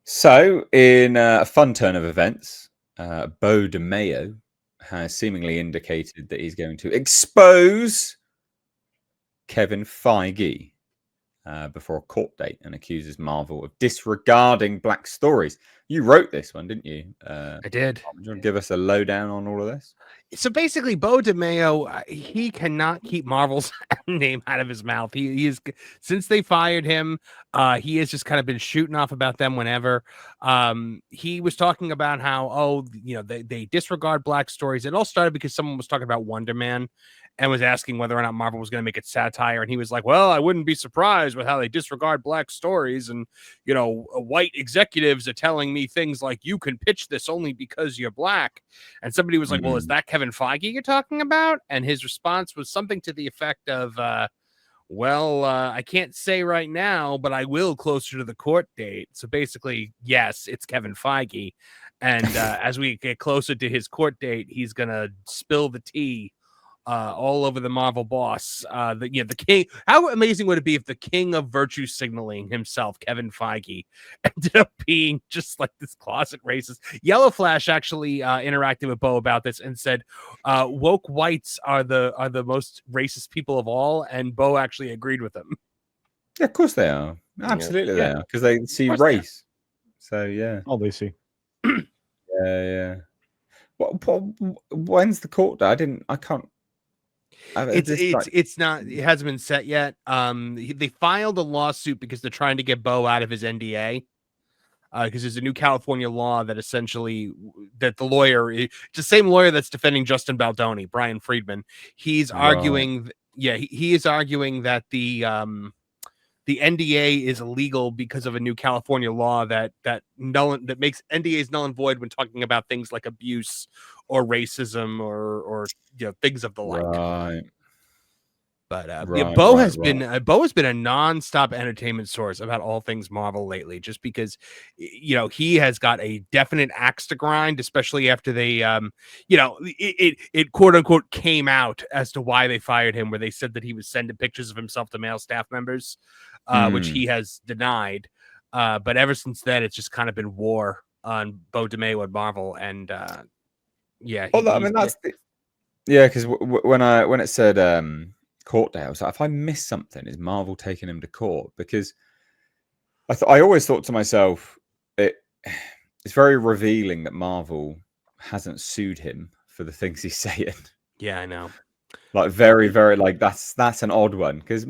So, in a fun turn of events, Beau DeMayo has seemingly indicated that he's going to expose Kevin Feige before a court date and accuses Marvel of disregarding Black stories. You wrote this one, didn't you? I did. Do you want to give us a lowdown on all of this? So basically, Beau DeMayo, he cannot keep Marvel's name out of his mouth. He is, since they fired him, he has just kind of been shooting off about them whenever. He was talking about how, they disregard Black stories. It all started because someone was talking about Wonder Man and was asking whether or not Marvel was going to make it satire. And he was like, well, I wouldn't be surprised with how they disregard Black stories. And, white executives are telling me things like, you can pitch this only because you're Black. And somebody was like, well, is that Kevin Feige you're talking about? And his response was something to the effect of, I can't say right now, but I will closer to the court date. So basically, yes, it's Kevin Feige. And as we get closer to his court date, he's going to spill the tea all over the Marvel boss. The king. How amazing would it be if the king of virtue signaling himself, Kevin Feige, ended up being just like this closet racist? Yellow Flash actually interacted with Beau about this and said, "Woke whites are the most racist people of all," and Beau actually agreed with him. Yeah, of course they are. Absolutely, they are, because they see race. So yeah, all they see. Yeah. When's the court date? I can't. It's not. It hasn't been set yet. They filed a lawsuit because they're trying to get Beau out of his NDA. Because there's a new California law that essentially that the lawyer, it's the same lawyer that's defending Justin Baldoni, Brian Friedman. He's arguing, he is arguing that the NDA is illegal because of a new California law that makes NDAs null and void when talking about things like abuse or racism or things of the like. Right. But Beau has been a nonstop entertainment source about all things Marvel lately, just because he has got a definite axe to grind, especially after they it quote unquote came out as to why they fired him, where they said that he was sending pictures of himself to male staff members, which he has denied. But ever since then, it's just kind of been war on Beau DeMayo at Marvel, and because when it said court day, I was like, if I missed something, is Marvel taking him to court? Because I always thought to myself, it's very revealing that Marvel hasn't sued him for the things he's saying. Yeah, I know. Like very, very, like that's an odd one, because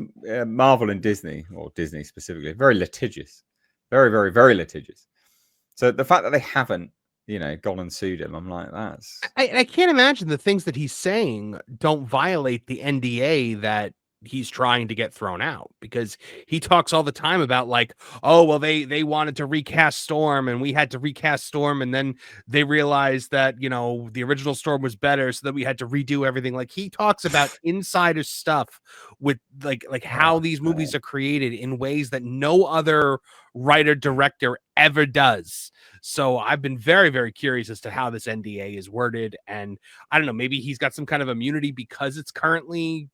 Marvel and Disney, or Disney specifically, very litigious, very, very, very litigious. So the fact that they haven't, gone and sued him, I'm like, that's. I can't imagine the things that he's saying don't violate the NDA that he's trying to get thrown out, because he talks all the time about like, oh, well, they wanted to recast Storm and we had to recast Storm, and then they realized that the original Storm was better, so that we had to redo everything. Like, he talks about insider stuff with like how these movies are created in ways that no other writer director ever does. So I've been very, very curious as to how this NDA is worded, and I don't know, maybe he's got some kind of immunity because it's currently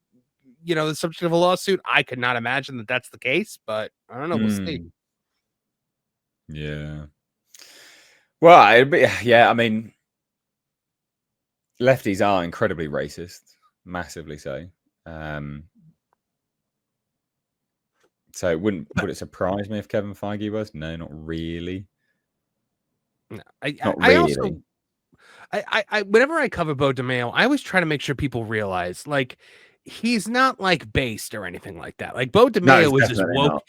the subject of a lawsuit. I could not imagine that that's the case, but I don't know. We'll see. Yeah. Well, I mean, lefties are incredibly racist, massively so. So would it surprise me if Kevin Feige was? No, not really. No, I whenever I cover Beau DeMayo, I always try to make sure people realize, like, he's not like based or anything like that. Like, Beau DeMayo is just woke.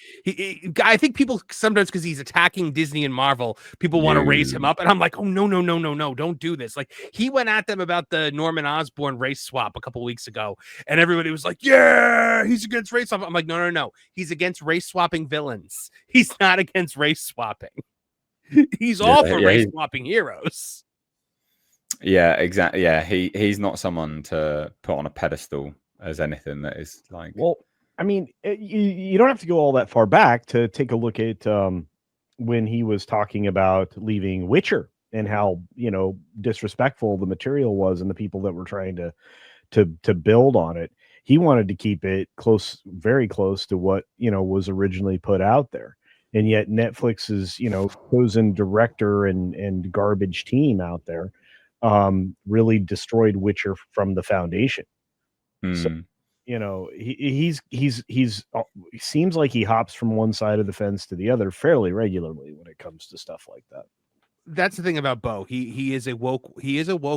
I think people sometimes, because he's attacking Disney and Marvel, people want to raise him up, and I'm like, oh no, don't do this. Like, he went at them about the Norman Osborn race swap a couple weeks ago, and everybody was like, yeah, he's against race swap. I'm like, no, he's against race swapping villains. He's not against race swapping. He's all for race swapping heroes. Yeah, exactly. Yeah, he's not someone to put on a pedestal as anything that is like. Well, I mean, you don't have to go all that far back to take a look at when he was talking about leaving Witcher and how disrespectful the material was and the people that were trying to build on it. He wanted to keep it close, very close to what was originally put out there. and yet Netflix's chosen director and garbage team out there really destroyed Witcher from the foundation. So Hmm. he seems like he hops from one side of the fence to the other fairly regularly when it comes to stuff like that. That's the thing about Beau. He is a woke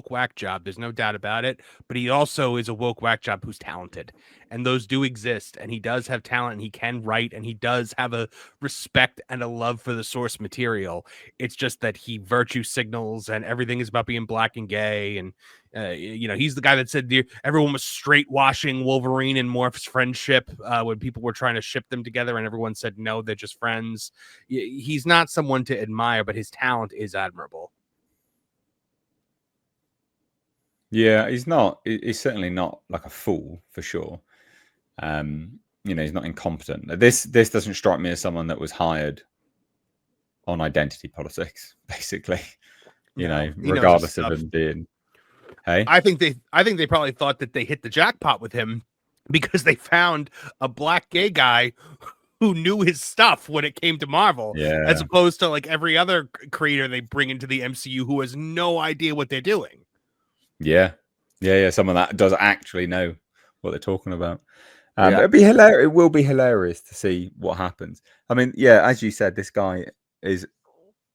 whack job. There's no doubt about it. But he also is a woke whack job who's talented, and those do exist. And he does have talent, and he can write, and he does have a respect and a love for the source material. It's just that he virtue signals, and everything is about being black and gay. And he's the guy that said everyone was straight washing Wolverine and Morph's friendship when people were trying to ship them together, and everyone said no, they're just friends. He's not someone to admire, but his talent is admirable. Yeah, he's not. He's certainly not like a fool for sure. He's not incompetent. This doesn't strike me as someone that was hired on identity politics, basically. Regardless of him being. Hey, I think they probably thought that they hit the jackpot with him because they found a black gay guy who knew his stuff when it came to Marvel, as opposed to like every other creator they bring into the MCU who has no idea what they're doing. Yeah. Someone that does actually know what they're talking about. It'd be hilarious. It will be hilarious to see what happens. I mean, as you said, this guy is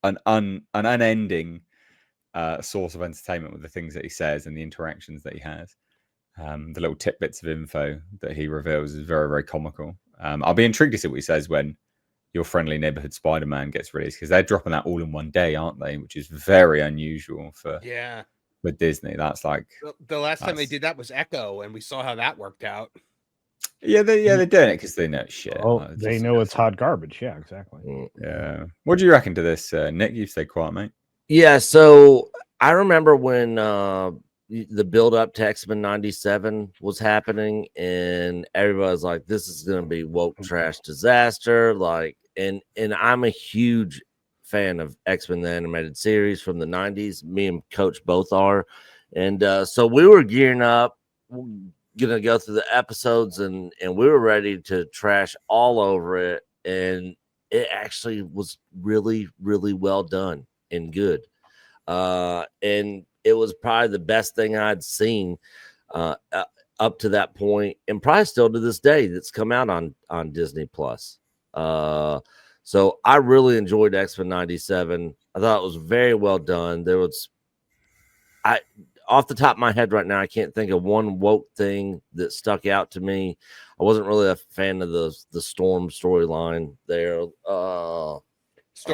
an unending source of entertainment with the things that he says and the interactions that he has. The little tidbits of info that he reveals is very, very comical. I'll be intrigued to see what he says when Your Friendly Neighborhood Spider-Man gets released, because they're dropping that all in one day, aren't they? Which is very unusual for Disney. That's like the last time they did that was Echo, and we saw how that worked out. They're doing it because they know shit. Oh, they know it's hot garbage. Yeah, exactly. Yeah. What do you reckon to this, Nick? You stay quiet, mate. Yeah, so I remember when the build up to X-Men 97 was happening, and everybody's like, this is gonna be woke trash disaster. Like, and I'm a huge fan of X-Men the animated series from the 90s. Me and Coach both are. And so we were gearing up, gonna go through the episodes, and we were ready to trash all over it. And it actually was really, really well done and good. And it was probably the best thing I'd seen up to that point, and probably still to this day, that's come out on Disney Plus. So I really enjoyed X-Men 97. I thought it was very well done. Off the top of my head right now, I can't think of one woke thing that stuck out to me. I wasn't really a fan of the Storm storyline there. Storm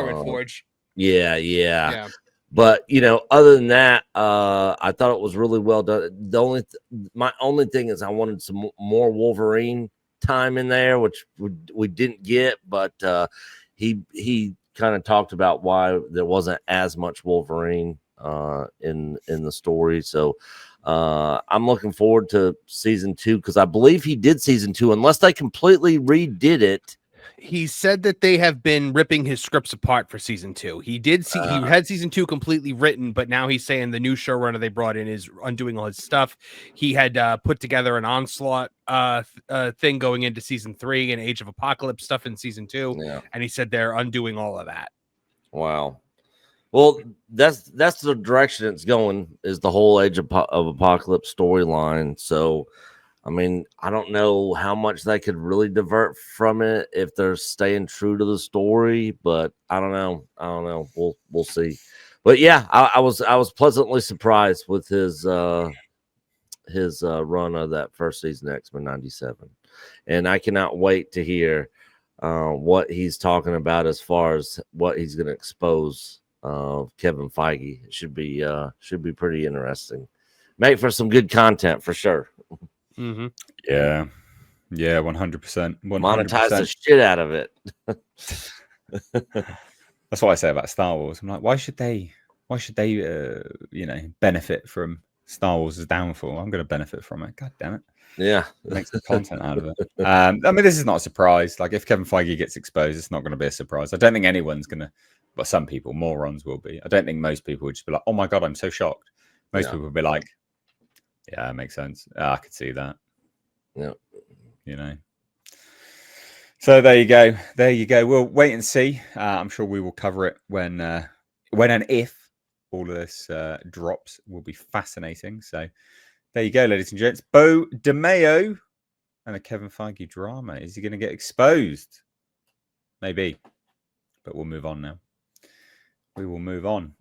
and Forge. Yeah. But other than that, I thought it was really well done. My only thing is I wanted some more Wolverine time in there, which we didn't get. But he kind of talked about why there wasn't as much Wolverine in the story. So I'm looking forward to season 2, because I believe he did season 2, unless they completely redid it. He said that they have been ripping his scripts apart for season 2. He had season 2 completely written, but now he's saying the new showrunner they brought in is undoing all his stuff. He had put together an Onslaught thing going into season 3 and Age of Apocalypse stuff in season 2, and he said they're undoing all of that. Wow. Well, that's the direction it's going, is the whole Age of Apocalypse storyline. So I mean, I don't know how much they could really divert from it if they're staying true to the story, but I don't know. We'll see. But yeah, I was pleasantly surprised with his run of that first season of X-Men 97, and I cannot wait to hear what he's talking about as far as what he's going to expose Kevin Feige. It should be pretty interesting. Make for some good content for sure. Mm-hmm. Yeah, 100%. Monetize the shit out of it. That's what I say about Star Wars. I'm like, why should they benefit from Star Wars' downfall? I'm going to benefit from it. God damn it. Yeah. Make some content out of it. I mean, this is not a surprise. Like, if Kevin Feige gets exposed, it's not going to be a surprise. I don't think anyone's going to, but some people, morons, will be. I don't think most people would just be like, oh my God, I'm so shocked. Most people will be like, yeah, it makes sense. I could see that. Yeah. So there you go. There you go. We'll wait and see. I'm sure we will cover it when and if all of this drops. Will be fascinating. So there you go, ladies and gents. Beau DeMayo and a Kevin Feige drama. Is he going to get exposed? Maybe. But we'll move on now. We will move on.